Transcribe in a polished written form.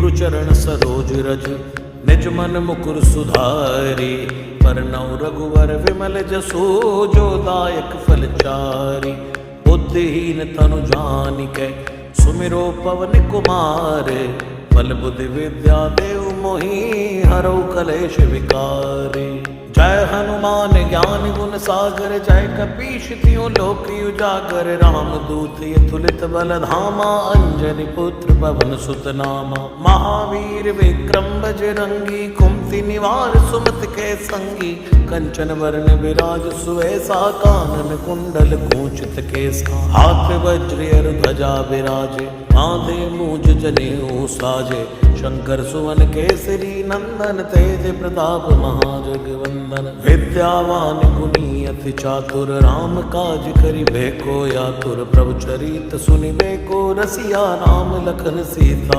गुरुचरण सरोज रज निज मन मुकुर सुधारी। परनौ रघुवर विमल जसो जो दायक फल चारि। बुद्धिहीन तनु जानिकै सुमिरो पवन कुमार। बल बुद्धि विद्या देव मोहि हरौ कलेश विकार। जय हनुमान ज्ञान गुण सागर जय कपीश तिहुँ लोक उजागर। राम दूत अतुलित बल धामा अंजनी पुत्र पवन सुत नामा। महावीर विक्रम बजरंगी कुमति निवार सुमति के संगी। कंचन वरण विराज सुवेसा कानन कुंडल कुंचित केसा। हाथ वज्र ध्वजा विराजे कांधे मूज जनेऊ साजे। शंकर सुवन केसरी नंदन तेज प्रताप महाजगवंदन। विद्यावान गुणी अति चातुर राम काज करिबे को आतुर। प्रभु चरित सुनिबे को रसिया राम लखन सीता